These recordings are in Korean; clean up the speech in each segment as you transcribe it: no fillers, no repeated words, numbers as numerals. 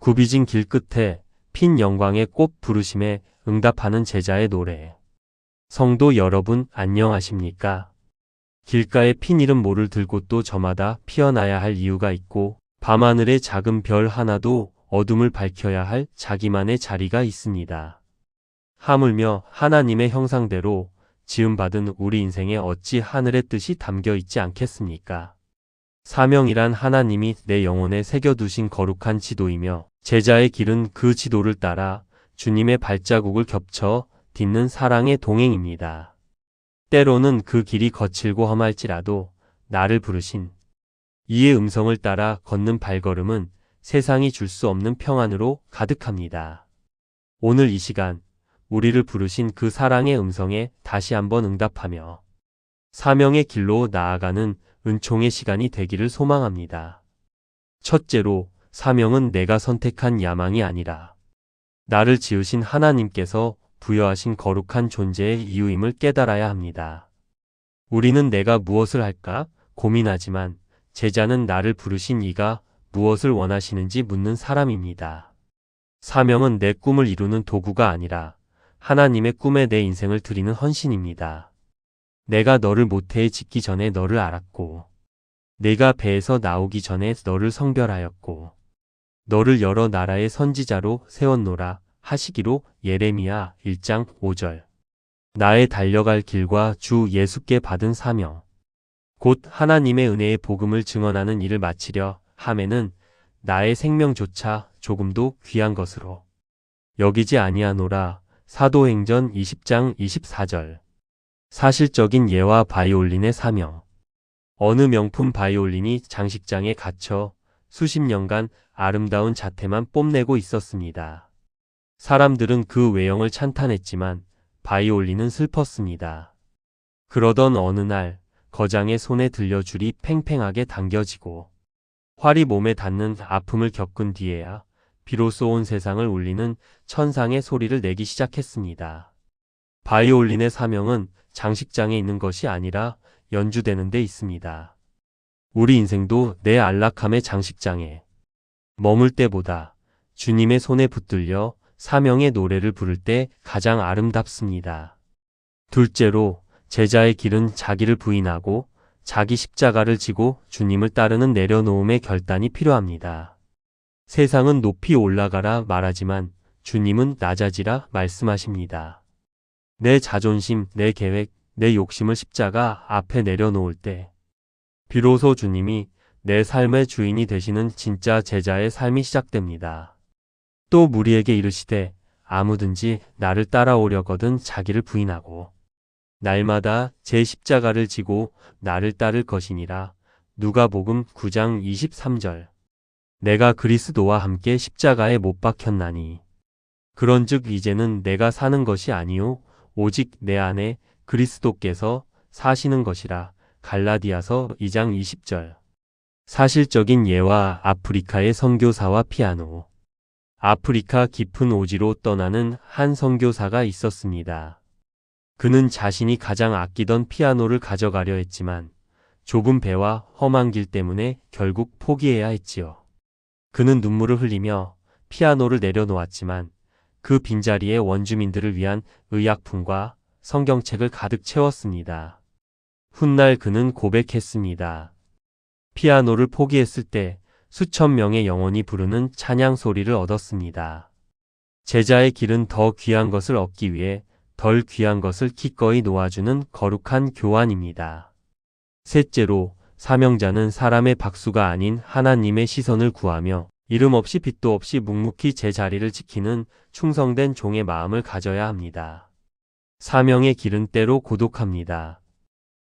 굽이진 길 끝에 핀 영광의 꽃 부르심에 응답하는 제자의 노래. 성도 여러분 안녕하십니까? 길가에 핀 이름 모를 들꽃도 저마다 피어나야 할 이유가 있고 밤하늘의 작은 별 하나도 어둠을 밝혀야 할 자기만의 자리가 있습니다. 하물며 하나님의 형상대로 지음받은 우리 인생에 어찌 하늘의 뜻이 담겨 있지 않겠습니까? 사명이란 하나님이 내 영혼에 새겨두신 거룩한 지도이며 제자의 길은 그 지도를 따라 주님의 발자국을 겹쳐 딛는 사랑의 동행입니다. 때로는 그 길이 거칠고 험할지라도 나를 부르신 이의 음성을 따라 걷는 발걸음은 세상이 줄 수 없는 평안으로 가득합니다. 오늘 이 시간 우리를 부르신 그 사랑의 음성에 다시 한번 응답하며 사명의 길로 나아가는 은총의 시간이 되기를 소망합니다. 첫째로 사명은 내가 선택한 야망이 아니라 나를 지으신 하나님께서 부여하신 거룩한 존재의 이유임을 깨달아야 합니다. 우리는 내가 무엇을 할까 고민하지만 제자는 나를 부르신 이가 무엇을 원하시는지 묻는 사람입니다. 사명은 내 꿈을 이루는 도구가 아니라 하나님의 꿈에 내 인생을 드리는 헌신입니다. 내가 너를 모태에 짓기 전에 너를 알았고 내가 배에서 나오기 전에 너를 성별하였고 너를 여러 나라의 선지자로 세웠노라 하시기로 예레미야 1장 5절. 나의 달려갈 길과 주 예수께 받은 사명. 곧 하나님의 은혜의 복음을 증언하는 일을 마치려 함에는 나의 생명조차 조금도 귀한 것으로 여기지 아니하노라. 사도행전 20장 24절. 사실적인 예와 바이올린의 사명. 어느 명품 바이올린이 장식장에 갇혀 수십 년간 아름다운 자태만 뽐내고 있었습니다. 사람들은 그 외형을 찬탄했지만 바이올린은 슬펐습니다. 그러던 어느 날 거장의 손에 들려 줄이 팽팽하게 당겨지고 활이 몸에 닿는 아픔을 겪은 뒤에야 비로소 온 세상을 울리는 천상의 소리를 내기 시작했습니다. 바이올린의 사명은 장식장에 있는 것이 아니라 연주되는 데 있습니다. 우리 인생도 내 안락함의 장식장에 머물 때보다 주님의 손에 붙들려 사명의 노래를 부를 때 가장 아름답습니다. 둘째로 제자의 길은 자기를 부인하고 자기 십자가를 지고 주님을 따르는 내려놓음의 결단이 필요합니다. 세상은 높이 올라가라 말하지만 주님은 낮아지라 말씀하십니다. 내 자존심, 내 계획, 내 욕심을 십자가 앞에 내려놓을 때 비로소 주님이 내 삶의 주인이 되시는 진짜 제자의 삶이 시작됩니다. 또 무리에게 이르시되 아무든지 나를 따라오려거든 자기를 부인하고 날마다 제 십자가를 지고 나를 따를 것이니라. 누가복음 9장 23절. 내가 그리스도와 함께 십자가에 못 박혔나니 그런즉 이제는 내가 사는 것이 아니요 오직 내 안에 그리스도께서 사시는 것이라. 갈라디아서 2장 20절. 사실적인 예와 아프리카의 선교사와 피아노. 아프리카 깊은 오지로 떠나는 한 선교사가 있었습니다. 그는 자신이 가장 아끼던 피아노를 가져가려 했지만 좁은 배와 험한 길 때문에 결국 포기해야 했지요. 그는 눈물을 흘리며 피아노를 내려놓았지만 그 빈자리에 원주민들을 위한 의약품과 성경책을 가득 채웠습니다. 훗날 그는 고백했습니다. 피아노를 포기했을 때 수천 명의 영혼이 부르는 찬양 소리를 얻었습니다. 제자의 길은 더 귀한 것을 얻기 위해 덜 귀한 것을 기꺼이 놓아주는 거룩한 교환입니다. 셋째로 사명자는 사람의 박수가 아닌 하나님의 시선을 구하며 이름 없이 빚도 없이 묵묵히 제 자리를 지키는 충성된 종의 마음을 가져야 합니다. 사명의 길은 때로 고독합니다.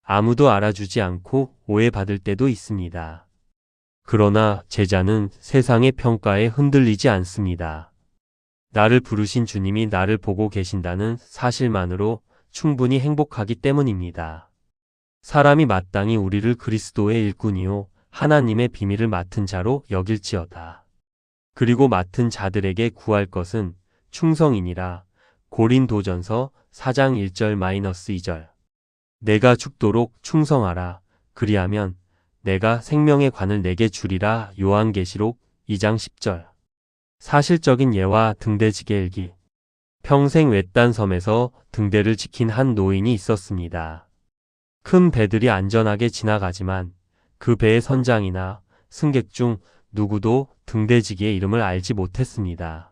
아무도 알아주지 않고 오해받을 때도 있습니다. 그러나 제자는 세상의 평가에 흔들리지 않습니다. 나를 부르신 주님이 나를 보고 계신다는 사실만으로 충분히 행복하기 때문입니다. 사람이 마땅히 우리를 그리스도의 일꾼이요 하나님의 비밀을 맡은 자로 여길지어다. 그리고 맡은 자들에게 구할 것은 충성이니라. 고린도전서 4장 1절-2절. 내가 죽도록 충성하라. 그리하면 내가 생명의 관을 내게 주리라. 요한계시록 2장 10절. 사실적인 예와 등대지게 일기. 평생 외딴 섬에서 등대를 지킨 한 노인이 있었습니다. 큰 배들이 안전하게 지나가지만 그 배의 선장이나 승객 중 누구도 등대지기의 이름을 알지 못했습니다.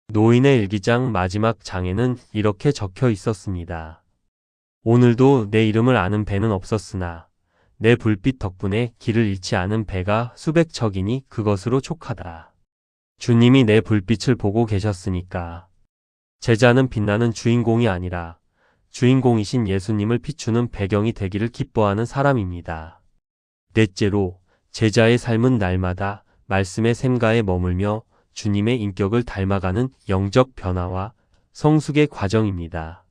노인의 일기장 마지막 장에는 이렇게 적혀 있었습니다. 오늘도 내 이름을 아는 배는 없었으나 내 불빛 덕분에 길을 잃지 않은 배가 수백 척이니 그것으로 촉하다. 주님이 내 불빛을 보고 계셨으니까. 제자는 빛나는 주인공이 아니라 주인공이신 예수님을 비추는 배경이 되기를 기뻐하는 사람입니다. 넷째로, 제자의 삶은 날마다 말씀의 샘가에 머물며 주님의 인격을 닮아가는 영적 변화와 성숙의 과정입니다.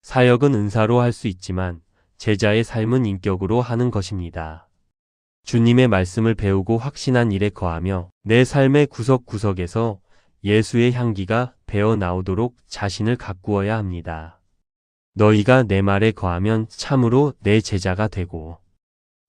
사역은 은사로 할 수 있지만 제자의 삶은 인격으로 하는 것입니다. 주님의 말씀을 배우고 확신한 일에 거하며 내 삶의 구석구석에서 예수의 향기가 배어 나오도록 자신을 가꾸어야 합니다. 너희가 내 말에 거하면 참으로 내 제자가 되고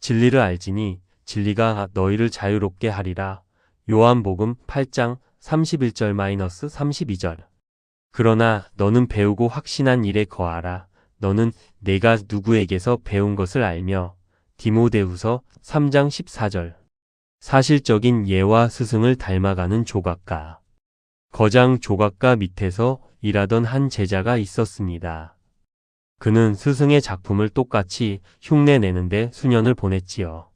진리를 알지니 진리가 너희를 자유롭게 하리라. 요한복음 8장 31절-32절. 그러나 너는 배우고 확신한 일에 거하라. 너는 내가 누구에게서 배운 것을 알며. 디모데후서 3장 14절. 사실적인 예와 스승을 닮아가는 조각가. 거장 조각가 밑에서 일하던 한 제자가 있었습니다. 그는 스승의 작품을 똑같이 흉내내는데 수년을 보냈지요.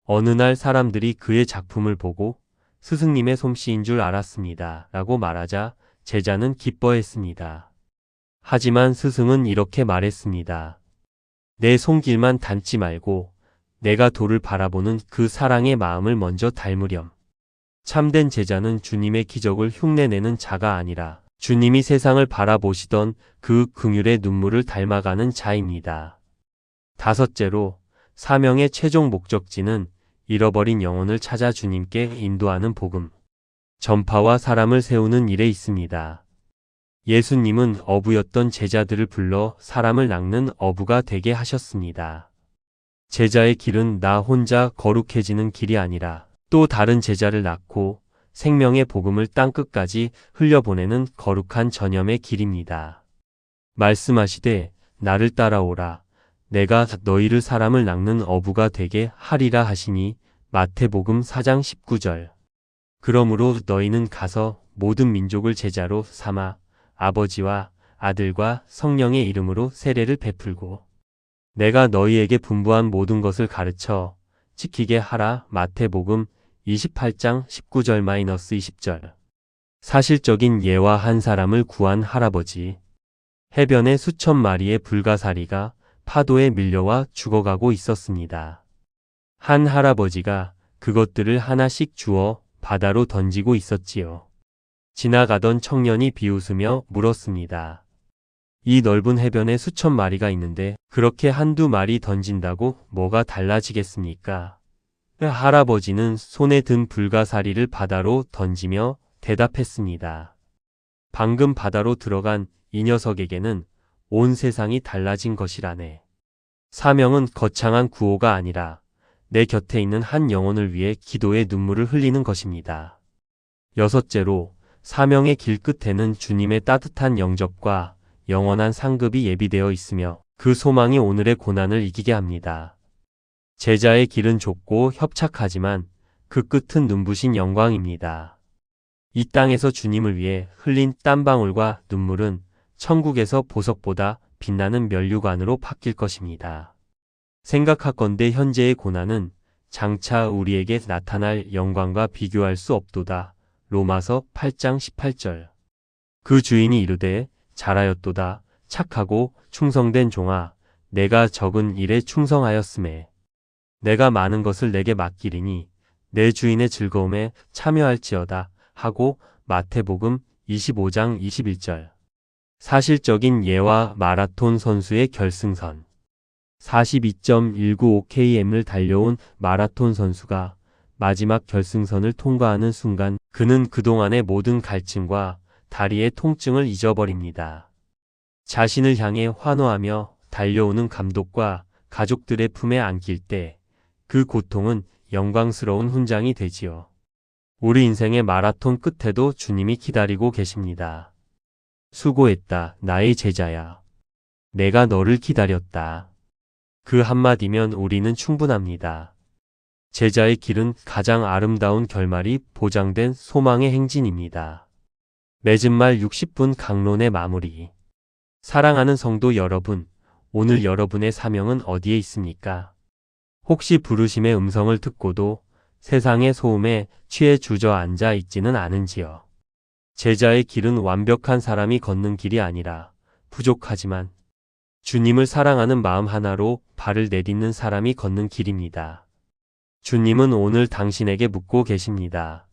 어느 날 사람들이 그의 작품을 보고 스승님의 솜씨인 줄 알았습니다. 라고 말하자 제자는 기뻐했습니다. 하지만 스승은 이렇게 말했습니다. 내 손길만 닮지 말고 내가 도를 바라보는 그 사랑의 마음을 먼저 닮으렴. 참된 제자는 주님의 기적을 흉내내는 자가 아니라 주님이 세상을 바라보시던 그 긍휼의 눈물을 닮아가는 자입니다. 다섯째로, 사명의 최종 목적지는 잃어버린 영혼을 찾아 주님께 인도하는 복음, 전파와 사람을 세우는 일에 있습니다. 예수님은 어부였던 제자들을 불러 사람을 낚는 어부가 되게 하셨습니다. 제자의 길은 나 혼자 거룩해지는 길이 아니라 또 다른 제자를 낳고 생명의 복음을 땅끝까지 흘려보내는 거룩한 전염의 길입니다. 말씀하시되 나를 따라오라. 내가 너희를 사람을 낚는 어부가 되게 하리라 하시니 마태복음 4장 19절. 그러므로 너희는 가서 모든 민족을 제자로 삼아 아버지와 아들과 성령의 이름으로 세례를 베풀고 내가 너희에게 분부한 모든 것을 가르쳐 지키게 하라. 마태복음 28장 19절-20절. 사실적인 예와 한 사람을 구한 할아버지. 해변에 수천 마리의 불가사리가 파도에 밀려와 죽어가고 있었습니다. 한 할아버지가 그것들을 하나씩 주워 바다로 던지고 있었지요. 지나가던 청년이 비웃으며 물었습니다. 이 넓은 해변에 수천 마리가 있는데 그렇게 한두 마리 던진다고 뭐가 달라지겠습니까? 할아버지는 손에 든 불가사리를 바다로 던지며 대답했습니다. 방금 바다로 들어간 이 녀석에게는 온 세상이 달라진 것이라네. 사명은 거창한 구호가 아니라 내 곁에 있는 한 영혼을 위해 기도의 눈물을 흘리는 것입니다. 여섯째로, 사명의 길 끝에는 주님의 따뜻한 영접과 영원한 상급이 예비되어 있으며 그 소망이 오늘의 고난을 이기게 합니다. 제자의 길은 좁고 협착하지만 그 끝은 눈부신 영광입니다. 이 땅에서 주님을 위해 흘린 땀방울과 눈물은 천국에서 보석보다 빛나는 면류관으로 바뀔 것입니다. 생각하건대 현재의 고난은 장차 우리에게 나타날 영광과 비교할 수 없도다. 로마서 8장 18절. 그 주인이 이르되 잘하였도다. 착하고 충성된 종아, 내가 적은 일에 충성하였음에 내가 많은 것을 내게 맡기리니 내 주인의 즐거움에 참여할지어다 하고 마태복음 25장 21절. 사실적인 예와 마라톤 선수의 결승선. 42.195km를 달려온 마라톤 선수가 마지막 결승선을 통과하는 순간 그는 그동안의 모든 갈증과 다리의 통증을 잊어버립니다. 자신을 향해 환호하며 달려오는 감독과 가족들의 품에 안길 때 그 고통은 영광스러운 훈장이 되지요. 우리 인생의 마라톤 끝에도 주님이 기다리고 계십니다. 수고했다, 나의 제자야. 내가 너를 기다렸다. 그 한마디면 우리는 충분합니다. 제자의 길은 가장 아름다운 결말이 보장된 소망의 행진입니다. 맺은 말 60분 강론의 마무리. 사랑하는 성도 여러분, 오늘 여러분의 사명은 어디에 있습니까? 혹시 부르심의 음성을 듣고도 세상의 소음에 취해 주저앉아 있지는 않은지요? 제자의 길은 완벽한 사람이 걷는 길이 아니라 부족하지만 주님을 사랑하는 마음 하나로 발을 내딛는 사람이 걷는 길입니다. 주님은 오늘 당신에게 묻고 계십니다.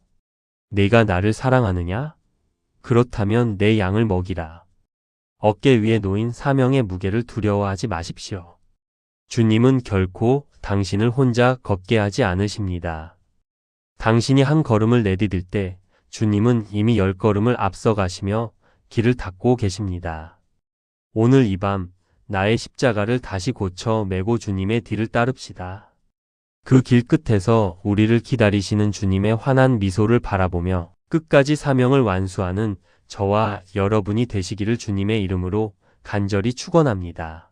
내가 나를 사랑하느냐? 그렇다면 내 양을 먹이라. 어깨 위에 놓인 사명의 무게를 두려워하지 마십시오. 주님은 결코 당신을 혼자 걷게 하지 않으십니다. 당신이 한 걸음을 내디딜 때 주님은 이미 10걸음을 앞서 가시며 길을 닦고 계십니다. 오늘 이 밤 나의 십자가를 다시 고쳐 메고 주님의 뒤를 따릅시다. 그 길 끝에서 우리를 기다리시는 주님의 환한 미소를 바라보며 끝까지 사명을 완수하는 저와 여러분이 되시기를 주님의 이름으로 간절히 축원합니다.